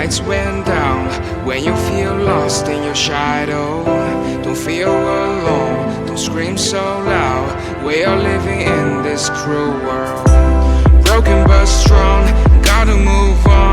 lights went down. When you feel lost in your shadow, don't feel alone, don't scream so loud. We are living in this cruel world, broken but strong, gotta move on.